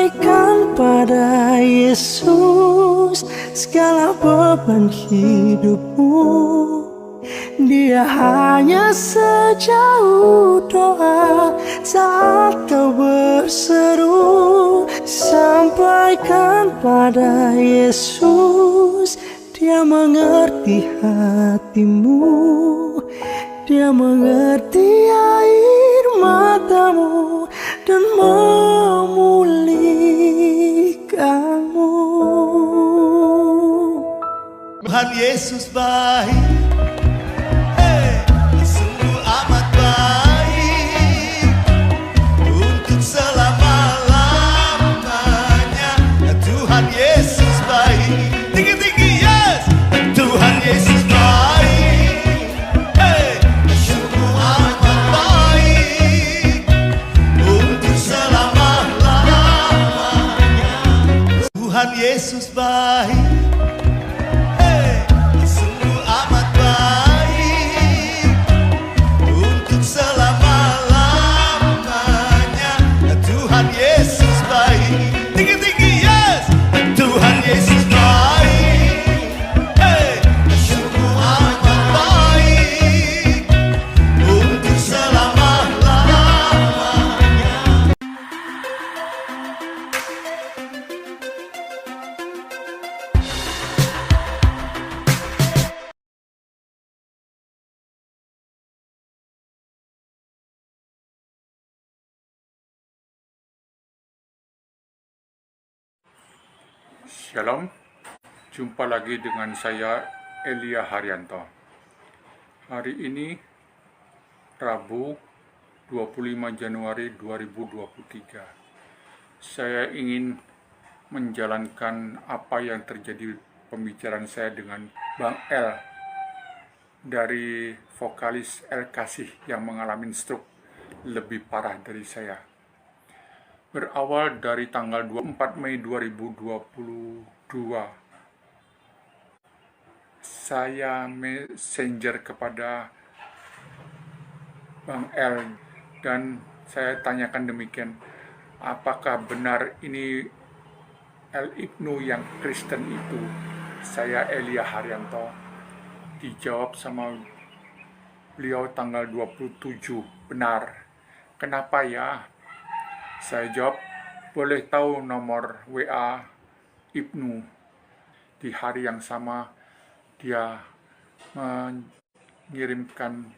Sampaikan pada Yesus segala beban hidupmu. Dia hanya sejauh doa saat kau berseru. Sampaikan pada Yesus, Dia mengerti hatimu. Dia mengerti air matamu dan memulihkanmu. Tuhan Yesus baik, sungguh amat baik untuk selama-lamanya. Tuhan Yesus baik, tinggi-tinggi yes. Tuhan Yesus baik, sungguh amat baik untuk selama-lamanya. Tuhan Yesus baik, sungguh amat baik untuk selama-lamanya. Tuhan Yesus baik, tinggi-tinggi yes. Tuhan Yesus baik, sungguh amat baik untuk selama-lamanya. Shalom, jumpa lagi dengan saya Elia Haryanto. Hari ini Rabu 25 Januari 2023. Saya ingin menjalankan apa yang terjadi pembicaraan saya dengan Bang L dari vokalis El Kasih yang mengalami stroke lebih parah dari saya. Berawal dari tanggal 24 Mei 2022, saya messenger kepada Bang L dan saya tanyakan demikian, apakah benar ini El Ibnu yang Kristen itu? Saya Elia Haryanto. Dijawab sama beliau tanggal 27, benar. Kenapa ya? Saya jawab, boleh tahu nomor WA Ibnu? Di hari yang sama, dia mengirimkan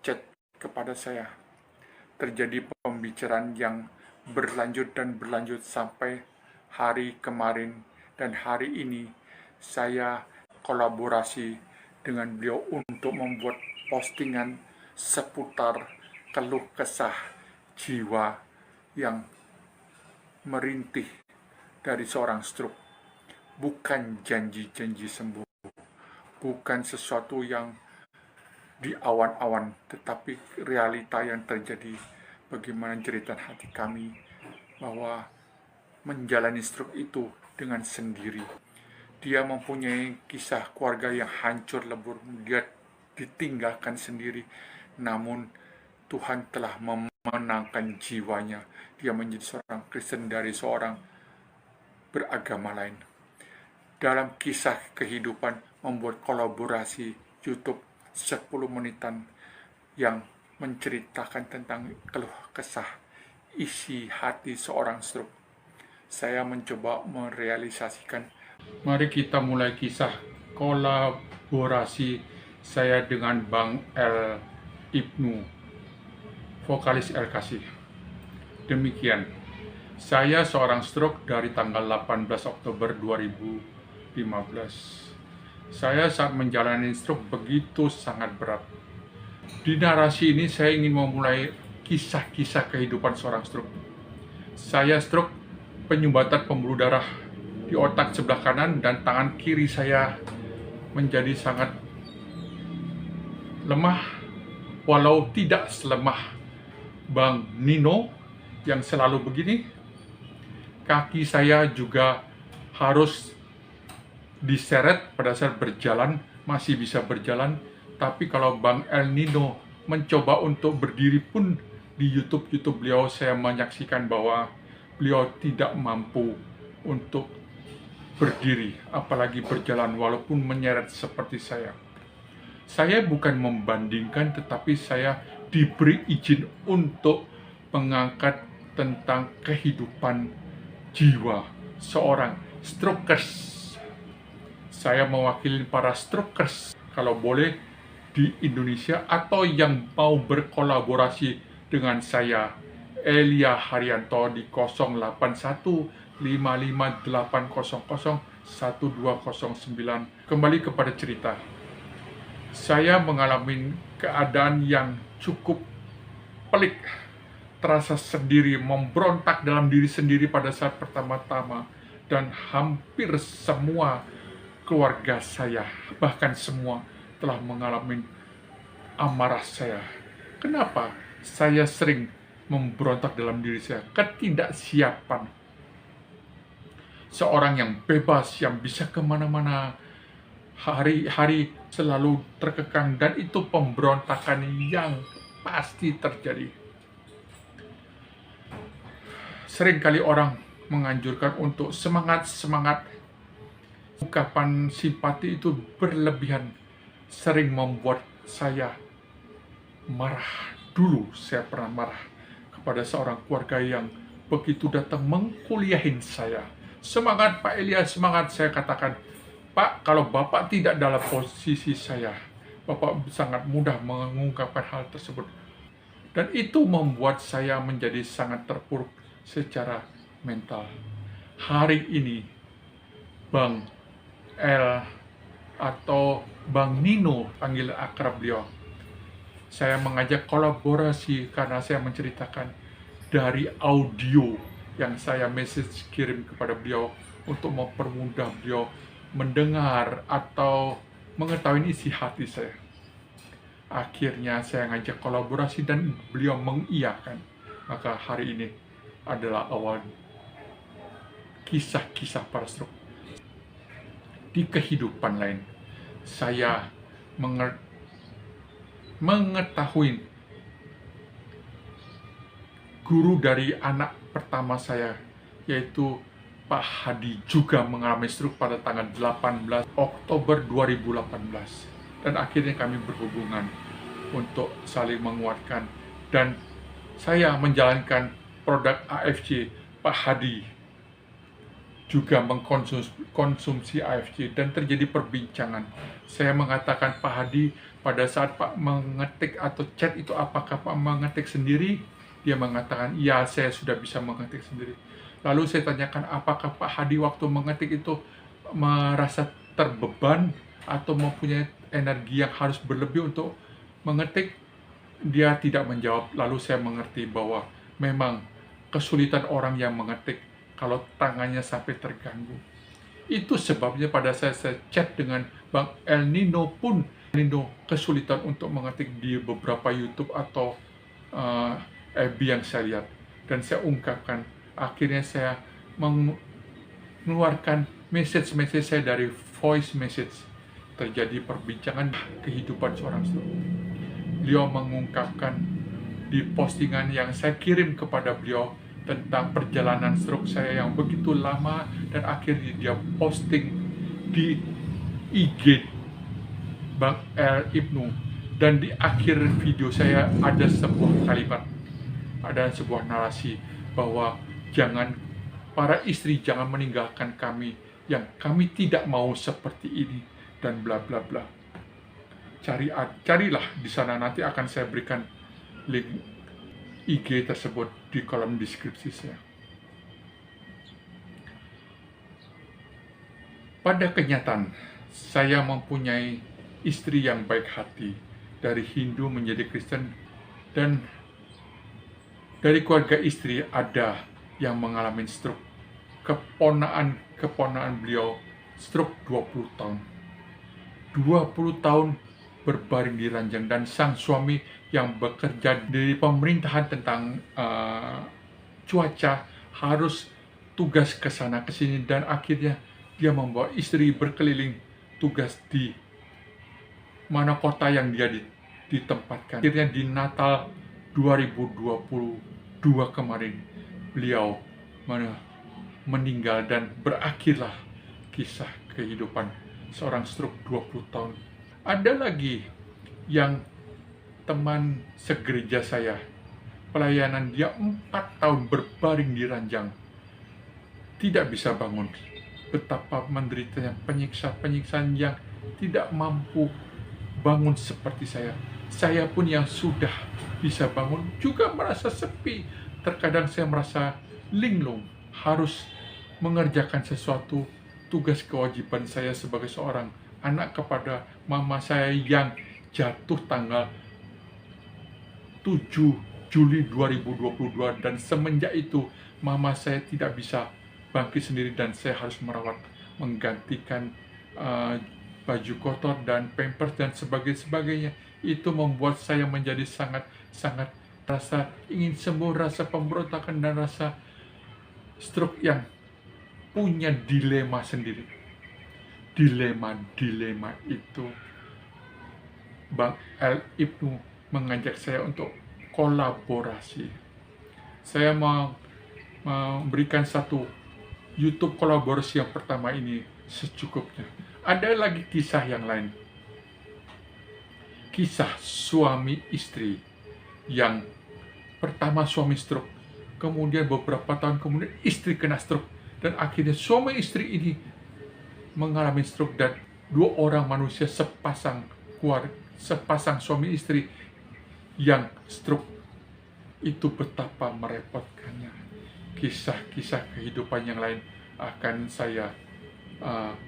chat kepada saya. Terjadi pembicaraan yang berlanjut dan berlanjut sampai hari kemarin dan hari ini. Saya kolaborasi dengan beliau untuk membuat postingan seputar keluh kesah jiwa yang merintih dari seorang stroke. Bukan janji-janji sembuh, bukan sesuatu yang di awan-awan, tetapi realita yang terjadi. Bagaimana cerita hati kami bahwa menjalani stroke itu dengan sendiri. Dia mempunyai kisah keluarga yang hancur lebur, dia ditinggalkan sendiri, namun Tuhan telah memenangkan jiwanya. Dia menjadi seorang Kristen dari seorang beragama lain. Dalam kisah kehidupan membuat kolaborasi YouTube 10 menitan yang menceritakan tentang keluh kesah isi hati seorang stroke. Saya mencoba merealisasikan. Mari kita mulai kisah kolaborasi saya dengan Bang El Ibnu, vokalis El Kasih. Demikian, saya seorang stroke dari tanggal 18 Oktober 2015. Saya saat menjalani stroke begitu sangat berat. Di narasi ini saya ingin memulai kisah-kisah kehidupan seorang stroke. Saya stroke penyumbatan pembuluh darah di otak sebelah kanan dan tangan kiri saya menjadi sangat lemah, walau tidak selemah Bang Nino yang selalu begini. Kaki saya juga harus diseret pada saat berjalan, masih bisa berjalan. Tapi kalau Bang El Nino mencoba untuk berdiri pun, di YouTube beliau saya menyaksikan bahwa beliau tidak mampu untuk berdiri, apalagi berjalan walaupun menyeret seperti saya. Saya bukan membandingkan, tetapi saya diberi izin untuk mengangkat tentang kehidupan jiwa seorang strokers. Saya mewakili para strokers, kalau boleh, di Indonesia atau yang mau berkolaborasi dengan saya, Elia Haryanto, di 08155800109. Kembali kepada cerita. Saya mengalami keadaan yang cukup pelik, terasa sendiri, memberontak dalam diri sendiri pada saat pertama-tama, dan hampir semua keluarga saya, bahkan semua, telah mengalami amarah saya. Kenapa? Saya sering memberontak dalam diri saya. Ketidaksiapan. Seorang yang bebas, yang bisa kemana-mana, hari-hari selalu terkekang, dan itu pemberontakan yang pasti terjadi. Seringkali orang menganjurkan untuk semangat-semangat. Ungkapan simpati itu berlebihan, sering membuat saya marah. Dulu saya pernah marah kepada seorang keluarga yang begitu datang mengkuliahin saya. Semangat Pak Elia, semangat. Saya katakan, Pak, kalau Bapak tidak dalam posisi saya, Bapak sangat mudah mengungkapkan hal tersebut. Dan itu membuat saya menjadi sangat terpuruk secara mental. Hari ini, Bang L atau Bang Nino, panggil akrab beliau, saya mengajak kolaborasi karena saya menceritakan dari audio yang saya message kirim kepada beliau untuk mempermudah beliau mendengar atau mengetahui isi hati saya. Akhirnya saya ngajak kolaborasi dan beliau mengiyakan. Maka hari ini adalah awal kisah-kisah para stroke. Di kehidupan lain, saya mengetahui guru dari anak pertama saya, yaitu Pak Hadi, juga mengalami stroke pada tanggal 18 Oktober 2018. Dan akhirnya kami berhubungan untuk saling menguatkan. Dan saya menjalankan produk AFC, Pak Hadi juga mengkonsumsi AFC, dan terjadi perbincangan. Saya mengatakan, Pak Hadi, pada saat Pak mengetik atau chat itu, apakah Pak mengetik sendiri? Dia mengatakan, iya, saya sudah bisa mengetik sendiri. Lalu saya tanyakan, apakah Pak Hadi waktu mengetik itu merasa terbeban atau mempunyai energi yang harus berlebih untuk mengetik? Dia tidak menjawab. Lalu saya mengerti bahwa memang kesulitan orang yang mengetik kalau tangannya sampai terganggu. Itu sebabnya pada saya chat dengan Bang El Nino pun, Nino kesulitan untuk mengetik di beberapa YouTube atau FB yang saya lihat. Dan saya ungkapkan, akhirnya saya mengeluarkan message saya dari voice message. Terjadi perbincangan kehidupan seorang stroke. Beliau mengungkapkan di postingan yang saya kirim kepada beliau tentang perjalanan stroke saya yang begitu lama, dan akhirnya dia posting di IG Bang El Ibnu. Dan di akhir video saya ada sebuah kalimat, ada sebuah narasi bahwa para istri jangan meninggalkan kami, yang kami tidak mau seperti ini, dan bla bla bla. Carilah di sana, nanti akan saya berikan link IG tersebut di kolom deskripsi saya. Pada kenyataan, saya mempunyai istri yang baik hati, dari Hindu menjadi Kristen, dan dari keluarga istri ada yang mengalami stroke. Keponaan beliau stroke 20 tahun. 20 tahun berbaring di ranjang, dan sang suami yang bekerja di pemerintahan tentang cuaca harus tugas ke sana ke sini, dan akhirnya dia membawa istri berkeliling tugas di mana kota yang dia ditempatkan. Akhirnya di Natal 2022 kemarin beliau meninggal dan berakhirlah kisah kehidupan seorang stroke 20 tahun. Ada lagi yang teman segereja saya, pelayanan dia 4 tahun berbaring di ranjang, tidak bisa bangun. Betapa menderitanya, penyiksaan yang tidak mampu bangun seperti saya. Saya pun yang sudah bisa bangun juga merasa sepi. Terkadang saya merasa linglung, harus mengerjakan sesuatu tugas kewajiban saya sebagai seorang anak kepada mama saya yang jatuh tanggal 7 Juli 2022, dan semenjak itu mama saya tidak bisa bangkit sendiri dan saya harus merawat, menggantikan baju kotor dan pampers dan sebagainya. Itu membuat saya menjadi sangat rasa ingin sembuh, rasa pemberontakan dan rasa stroke yang punya dilema sendiri. Dilema itu Bang L. Ibnu mengajak saya untuk kolaborasi. Saya mau memberikan satu YouTube kolaborasi yang pertama ini secukupnya. Ada lagi kisah yang lain. Kisah suami istri yang pertama suami stroke, kemudian beberapa tahun kemudian istri kena stroke, dan akhirnya suami istri ini mengalami stroke dan 2 orang manusia sepasang suami istri yang stroke. Itu betapa merepotkannya. Kisah-kisah kehidupan yang lain akan saya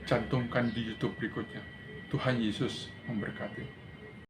cantumkan di YouTube berikutnya. Tuhan Yesus memberkati.